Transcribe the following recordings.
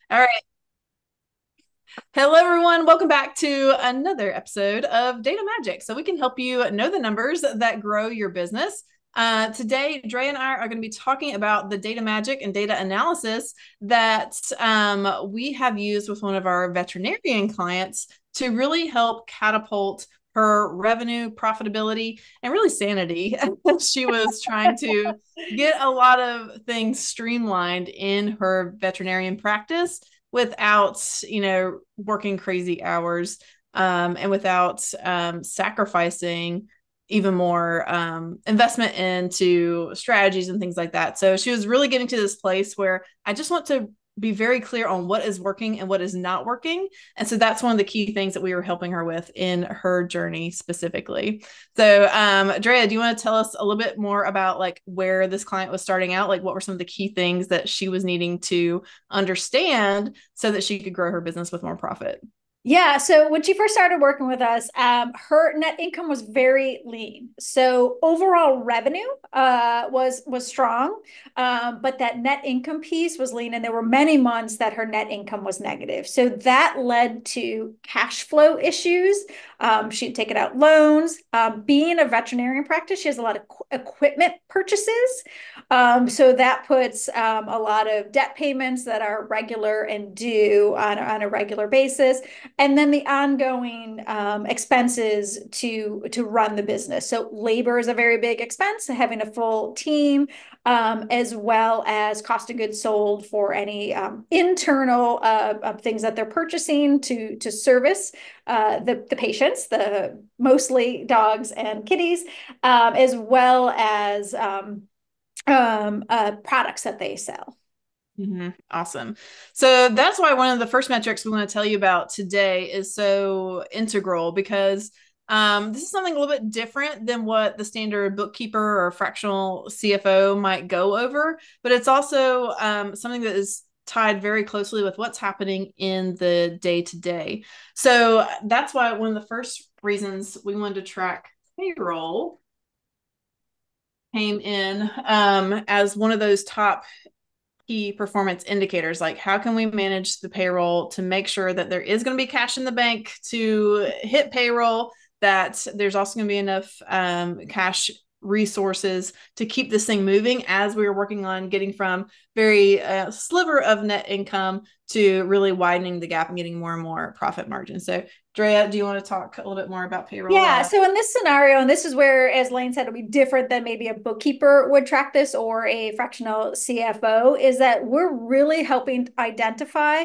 All right. Hello, everyone. Welcome back to another episode of Data Magic. So we can help you know the numbers that grow your business. Today, Drea and I are going to be talking about the data magic and data analysis that we have used with one of our veterinarian clients to really help catapult her revenue, profitability, and really sanity. She was trying to get a lot of things streamlined in her veterinarian practice without, working crazy hours, and without sacrificing even more investment into strategies and things like that. So she was really getting to this place where I just want to be very clear on what is working and what is not working. And so that's one of the key things that we were helping her with in her journey specifically. So, Drea, do you want to tell us a little bit more about like where this client was starting out? Like what were some of the key things that she was needing to understand so that she could grow her business with more profit? Yeah, so when she first started working with us, her net income was very lean. So overall revenue was strong, but that net income piece was lean, and there were many months that her net income was negative. So that led to cash flow issues. She'd taken out loans. Being a veterinarian practice, she has a lot of equipment purchases. So that puts a lot of debt payments that are regular and due on a regular basis, and then the ongoing expenses to run the business. So labor is a very big expense, having a full team, as well as cost of goods sold for any internal things that they're purchasing to service the patients, the mostly dogs and kitties, as well as products that they sell. Awesome. So that's why one of the first metrics we want to tell you about today is so integral because this is something a little bit different than what the standard bookkeeper or fractional CFO might go over, but it's also something that is tied very closely with what's happening in the day to day. So that's why one of the first reasons we wanted to track payroll came in as one of those top key performance indicators. Like how can we manage the payroll to make sure that there is going to be cash in the bank to hit payroll, that there's also going to be enough cash resources to keep this thing moving as we were working on getting from very sliver of net income to really widening the gap and getting more and more profit margin. So Drea, do you want to talk a little bit more about payroll? Yeah, so in this scenario, and this is where, as Lane said, it'll be different than maybe a bookkeeper would track this or a fractional CFO, is that we're really helping identify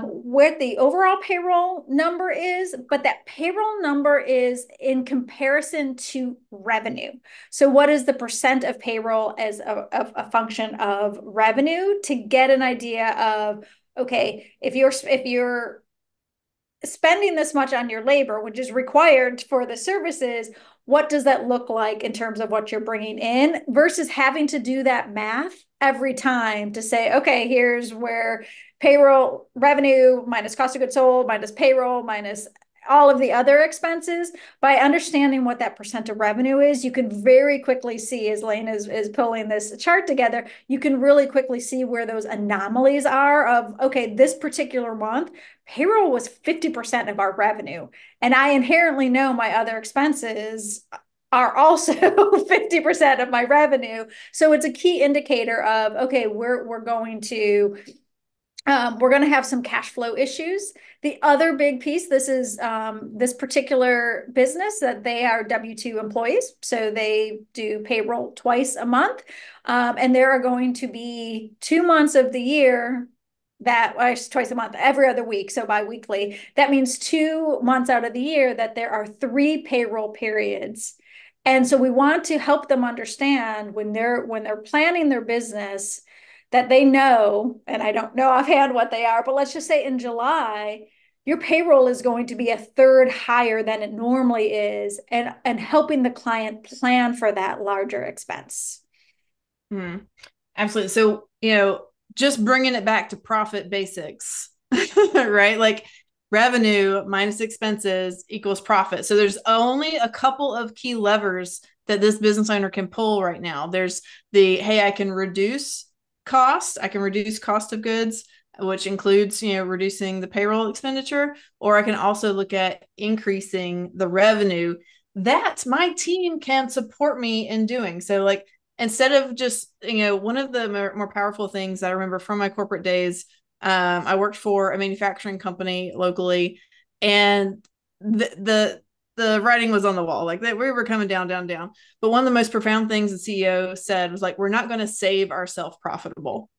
what the overall payroll number is, but that payroll number is in comparison to revenue. So what is the percent of payroll as a function of revenue, to get an idea of, okay, if you're spending this much on your labor, which is required for the services, what does that look like in terms of what you're bringing in versus having to do that math every time to say, okay, here's where payroll revenue minus cost of goods sold minus payroll minus all of the other expenses. By understanding what that percent of revenue is, you can very quickly see, as Lane is pulling this chart together, you can really quickly see where those anomalies are of, okay, this particular month, payroll was 50% of our revenue. And I inherently know my other expenses are also 50% of my revenue. So it's a key indicator of, okay, we're going to have some cash flow issues. The other big piece, this is this particular business that they are W-2 employees. So they do payroll twice a month. And there are going to be 2 months of the year that, well, twice a month, every other week, so bi-weekly. That means 2 months out of the year that there are 3 payroll periods. And so we want to help them understand when they're planning their business, that they know, and I don't know offhand what they are, but let's just say in July, your payroll is going to be a third higher than it normally is, and helping the client plan for that larger expense. Hmm. Absolutely. So, just bringing it back to profit basics, right? Like revenue minus expenses equals profit. So there's only a couple of key levers that this business owner can pull right now. There's the, hey, I can reduce cost of goods. which includes, reducing the payroll expenditure, or I can also look at increasing the revenue that my team can support me in doing. So like instead of just, one of the more powerful things that I remember from my corporate days, I worked for a manufacturing company locally, and the writing was on the wall, like that we were coming down, down, down. But one of the most profound things the CEO said was like, we're not going to save ourselves profitable.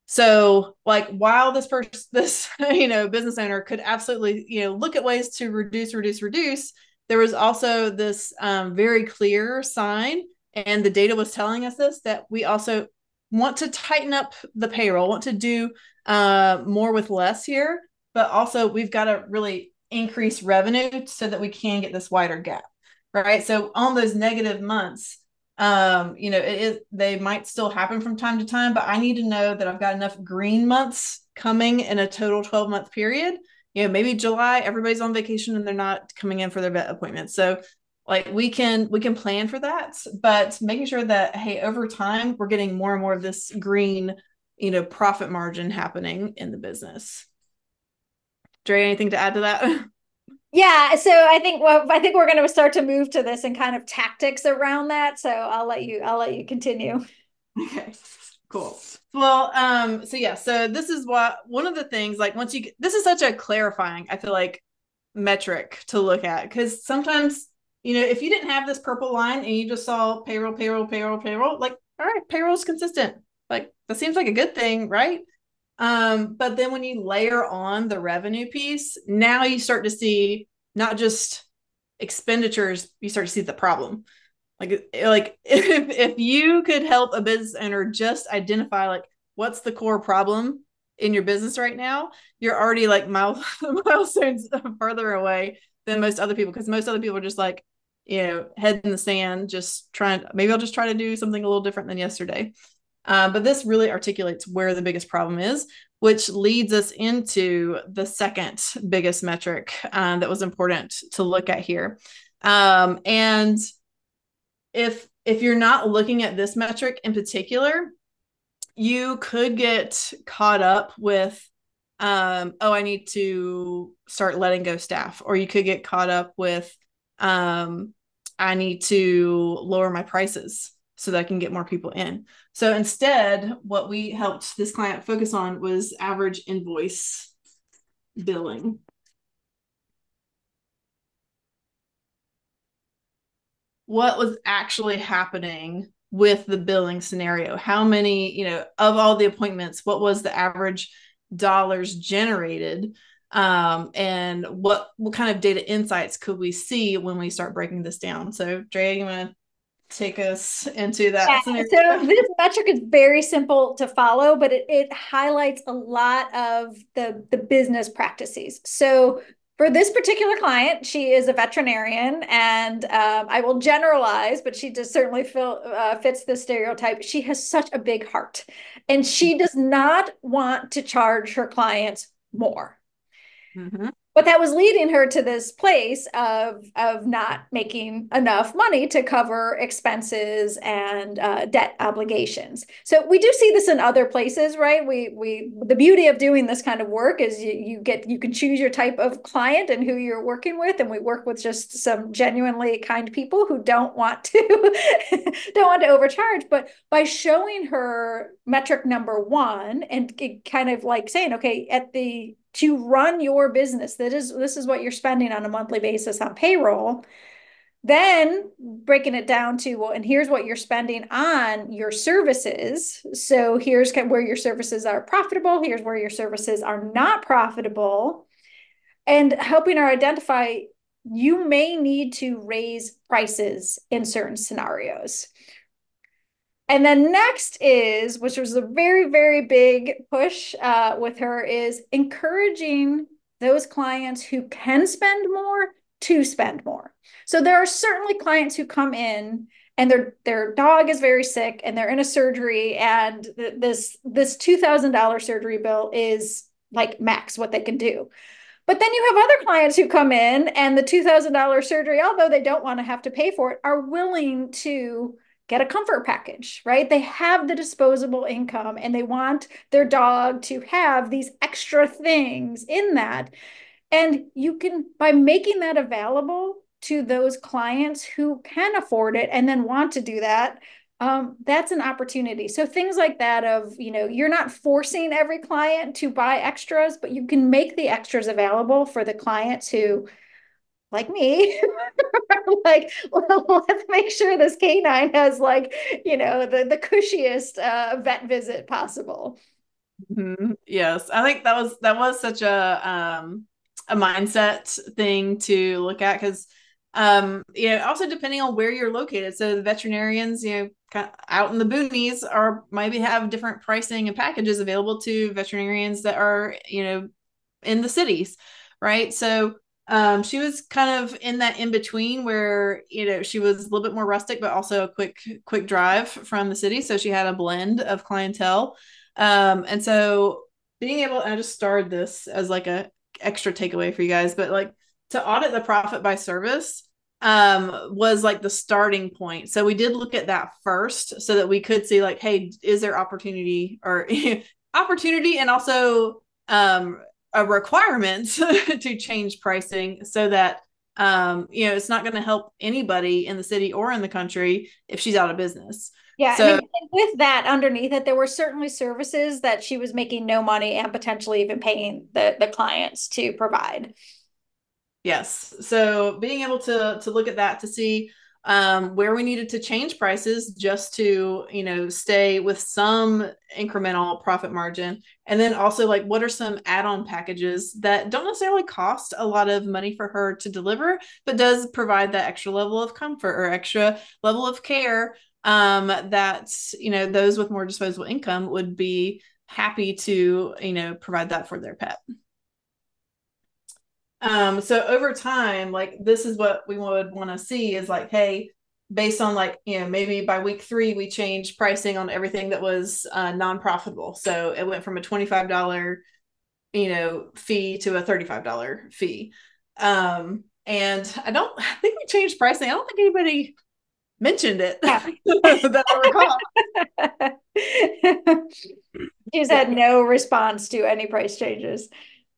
So like while this business owner could absolutely look at ways to reduce, there was also this very clear sign, and the data was telling us this, that we also want to tighten up the payroll, want to do more with less here, but also we've got to really increase revenue so that we can get this wider gap, right? So on those negative months, they might still happen from time to time, but I need to know that I've got enough green months coming in a total 12-month period. Maybe July, everybody's on vacation and they're not coming in for their vet appointments. So like we can plan for that, but making sure that, hey, over time we're getting more and more of this green, profit margin happening in the business. Dre, anything to add to that? Yeah, so I think we're going to start to move to this and kind of tactics around that. So I'll let you continue. Okay, cool. Well, so this is what one of the things, like once this is such a clarifying, I feel like, metric to look at, because sometimes, if you didn't have this purple line and you just saw payroll, like, all right, payroll's consistent. Like that seems like a good thing, right? But then when you layer on the revenue piece, now you start to see not just expenditures, you start to see the problem. Like if you could help a business owner just identify like what's the core problem in your business right now, you're already like milestones further away than most other people, because most other people are just like, head in the sand, just trying, maybe I'll just try to do something a little different than yesterday. But this really articulates where the biggest problem is, which leads us into the second biggest metric that was important to look at here. And if you're not looking at this metric in particular, you could get caught up with, I need to start letting go staff, or you could get caught up with, I need to lower my prices so that I can get more people in. So instead, what we helped this client focus on was average invoice billing. What was actually happening with the billing scenario? How many, of all the appointments, what was the average dollars generated? And what kind of data insights could we see when we start breaking this down? So Drea, you want to take us into that scenario? So this metric is very simple to follow, but it highlights a lot of the business practices. So for this particular client, she is a veterinarian, and I will generalize, but she just certainly fits the stereotype. She has such a big heart, and she does not want to charge her clients more. Mm-hmm. But that was leading her to this place of not making enough money to cover expenses and debt obligations. So we do see this in other places, right? We the beauty of doing this kind of work is you can choose your type of client and who you're working with, and we work with just some genuinely kind people who don't want to don't want to overcharge. But by showing her metric number one and kind of like saying, okay, to run your business, this is what you're spending on a monthly basis on payroll, then breaking it down to, well, and here's what you're spending on your services. So here's where your services are profitable, here's where your services are not profitable, and helping her identify you may need to raise prices in certain scenarios. And then next is, which was a very, very big push with her, is encouraging those clients who can spend more to spend more. So there are certainly clients who come in and their dog is very sick and they're in a surgery, and this $2,000 surgery bill is like max what they can do. But then you have other clients who come in and the $2,000 surgery, although they don't want to have to pay for it, are willing to get a comfort package, right? They have the disposable income and they want their dog to have these extra things in that. And you can, by making that available to those clients who can afford it and then want to do that, that's an opportunity. So things like that of, you're not forcing every client to buy extras, but you can make the extras available for the clients who, like me, like, well, let's make sure this canine has like, the cushiest vet visit possible. Mm-hmm. Yes, I think that was such a mindset thing to look at because also depending on where you're located. So the veterinarians, kind of out in the boonies are maybe have different pricing and packages available to veterinarians that are, in the cities, right? So she was kind of in that in between where, she was a little bit more rustic, but also a quick drive from the city. So she had a blend of clientele. And so being able, and I just started this as like a extra takeaway for you guys, but like to audit the profit by service was like the starting point. So we did look at that first so that we could see like, hey, is there opportunity or opportunity and also a requirement to change pricing so that it's not going to help anybody in the city or in the country if she's out of business. Yeah, and So again, with that underneath it, there were certainly services that she was making no money and potentially even paying the clients to provide. yes. So being able to look at that to see where we needed to change prices just to, stay with some incremental profit margin. And then also like what are some add-on packages that don't necessarily cost a lot of money for her to deliver, but does provide that extra level of comfort or extra level of care that, those with more disposable income would be happy to, provide that for their pet. So over time, like this is what we would want to see is like, hey, based on like, maybe by week 3, we changed pricing on everything that was non-profitable. So it went from a $25, fee to a $35 fee. And I think we changed pricing. I don't think anybody mentioned it Yeah. that I recall. She's Yeah. had no response to any price changes.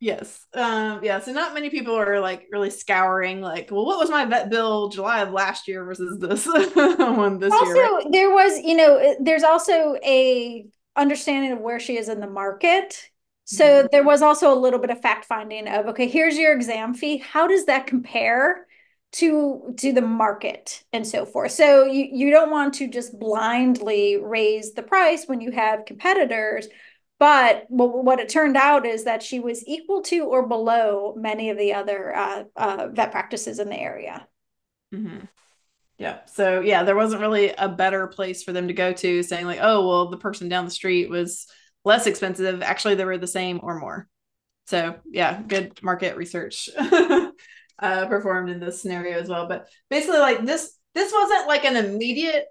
Yes. Yeah. So not many people are like really scouring, like, well, what was my vet bill July of last year versus this one this year, right? Also, there's also a understanding of where she is in the market. Mm-hmm. So there was also a little bit of fact finding of, okay, here's your exam fee. How does that compare to the market and so forth? So you don't want to just blindly raise the price when you have competitors. But what it turned out is that she was equal to or below many of the other vet practices in the area. Mm-hmm. Yeah. So yeah, there wasn't really a better place for them to go to saying like, oh, well, the person down the street was less expensive. Actually, they were the same or more. So yeah, good market research performed in this scenario as well. But basically, like this wasn't like an immediate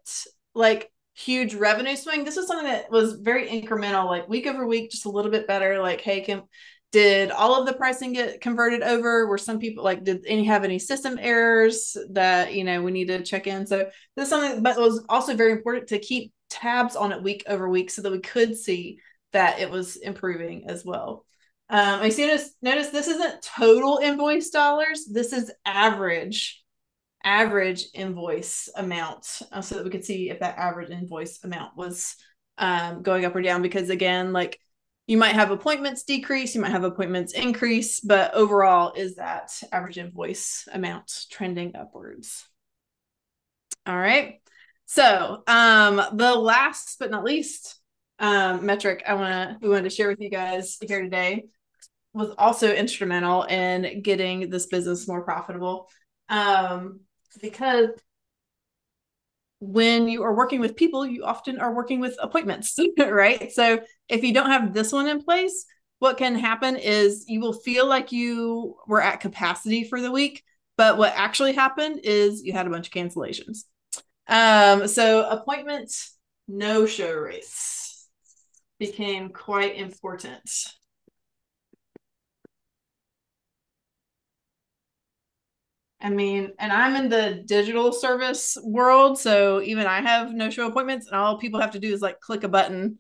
like huge revenue swing. This was something that was very incremental, like week over week, just a little bit better. Like, hey, did all of the pricing get converted over? Were some people like, did any have any system errors that we need to check in? So this is something, but it was also very important to keep tabs on it week over week so that we could see that it was improving as well. I see. Notice this isn't total invoice dollars. This is average invoice amount, so that we could see if that average invoice amount was going up or down. Because again, like you might have appointments decrease, you might have appointments increase, but overall, is that average invoice amount trending upwards? All right. So the last but not least metric we wanted to share with you guys here today was also instrumental in getting this business more profitable. Because when you are working with people, you often are working with appointments, right? So if you don't have this one in place, what can happen is you will feel like you were at capacity for the week, but what actually happened is you had a bunch of cancellations. So appointment no-show rates became quite important. I mean, and I'm in the digital service world, so even I have no show appointments, and all people have to do is like click a button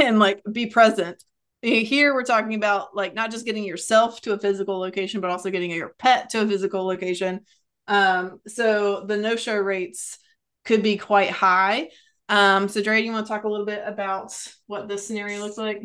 and like be present. Here we're talking about like not just getting yourself to a physical location, but also getting your pet to a physical location. So the no-show rates could be quite high. So Dre, do you want to talk a little bit about what this scenario looks like?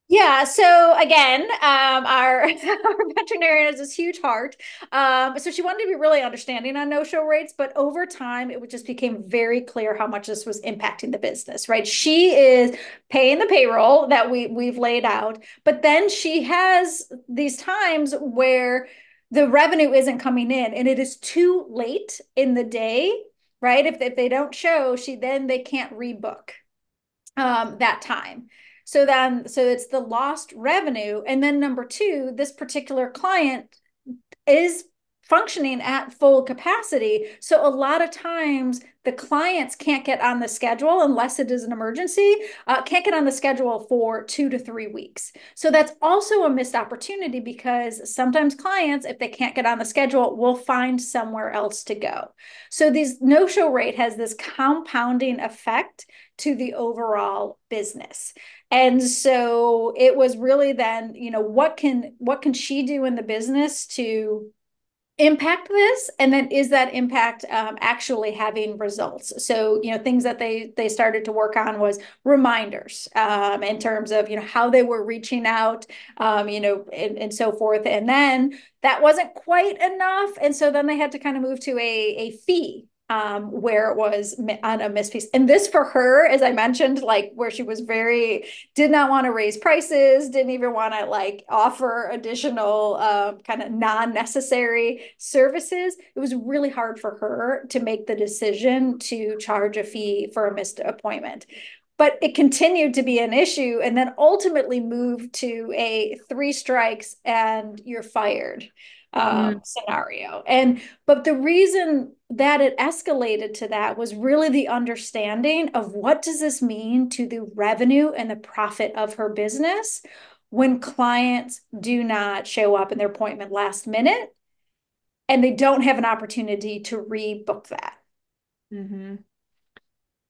Yeah, so again, our veterinarian has this huge heart. So she wanted to be really understanding on no-show rates, but over time, it just became very clear how much this was impacting the business, right? She is paying the payroll that we've laid out, but then she has these times where the revenue isn't coming in and it is too late in the day, right? If they don't show, they can't rebook that time. So it's the lost revenue. And then number two, this particular client is functioning at full capacity. So a lot of times the clients can't get on the schedule unless it is an emergency, can't get on the schedule for 2 to 3 weeks. So that's also a missed opportunity because sometimes clients, if they can't get on the schedule, will find somewhere else to go. So these no-show rate has this compounding effect to the overall business. And so it was really then, what can she do in the business to impact this, and then is that impact actually having results? So things that they started to work on was reminders in terms of how they were reaching out, and so forth. And then that wasn't quite enough, and so then they had to kind of move to a fee where it was on a missed piece. And this for her, as I mentioned, like where she was did not want to raise prices, didn't even want to like offer additional kind of non-necessary services. It was really hard for her to make the decision to charge a fee for a missed appointment. But it continued to be an issue and then ultimately moved to a 3 strikes and you're fired scenario. But the reason that it escalated to that was really the understanding of what does this mean to the revenue and the profit of her business when clients do not show up in their appointment last minute and they don't have an opportunity to rebook that. Mm-hmm.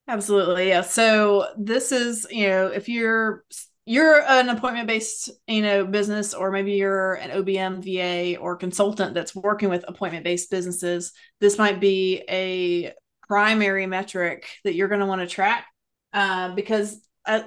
Absolutely. Yeah. So this is, if you're an appointment based, business, or maybe you're an OBM, VA, or consultant that's working with appointment based businesses, this might be a primary metric that you're going to want to track because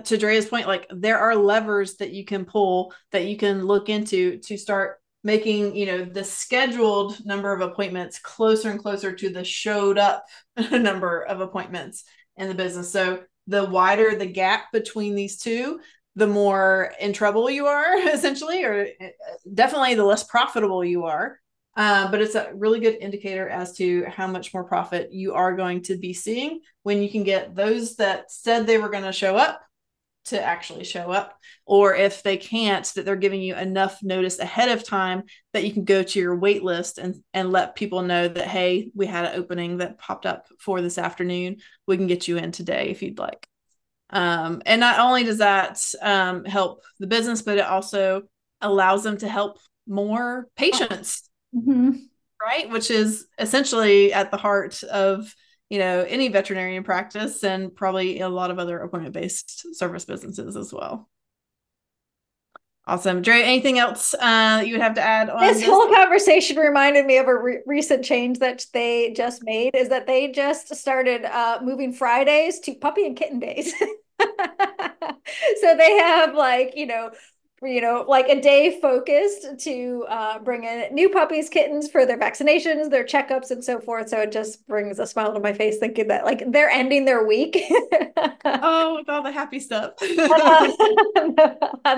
to Drea's point, like there are levers that you can pull that you can look into to start making, the scheduled number of appointments closer and closer to the showed up number of appointments in the business. So the wider the gap between these two, the more in trouble you are, essentially, or definitely the less profitable you are. But it's a really good indicator as to how much more profit you are going to be seeing when you can get those that said they were going to show up to actually show up, or if they can't, that they're giving you enough notice ahead of time that you can go to your wait list and let people know that, hey, we had an opening that popped up for this afternoon, we can get you in today if you'd like. And not only does that help the business, but it also allows them to help more patients. Mm-hmm. Right, which is essentially at the heart of any veterinarian practice, and probably a lot of other appointment-based service businesses as well. Awesome. Dre, anything else you would have to add on This this? whole conversation reminded me of a recent change that they just made, is that they just started moving Fridays to puppy and kitten days. So they have like a day focused to bring in new puppies, kittens for their vaccinations, their checkups, and so forth. So it just brings a smile to my face thinking that like they're ending their week. Oh, with all the happy stuff. On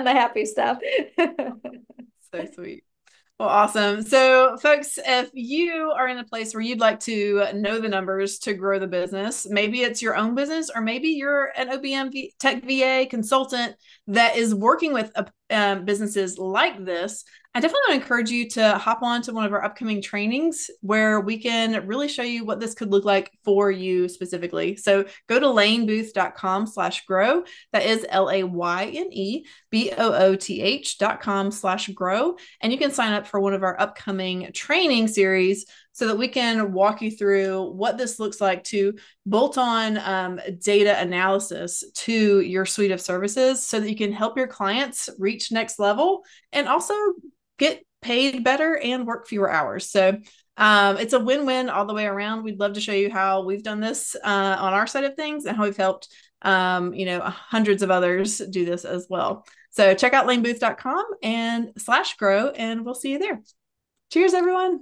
the happy stuff. So sweet. Well, awesome. So, folks, if you are in a place where you'd like to know the numbers to grow the business, maybe it's your own business, or maybe you're an OBM tech VA consultant that is working with businesses like this, I definitely want to encourage you to hop on to one of our upcoming trainings where we can really show you what this could look like for you specifically. So go to laynebooth.com/grow. That is LAYNEBOOTH.com/grow. And you can sign up for one of our upcoming training series so that we can walk you through what this looks like to bolt on data analysis to your suite of services so that you can help your clients reach next level and also get paid better and work fewer hours. So it's a win-win all the way around. We'd love to show you how we've done this on our side of things and how we've helped hundreds of others do this as well. So check out lanebooth.com and /grow, and we'll see you there. Cheers, everyone.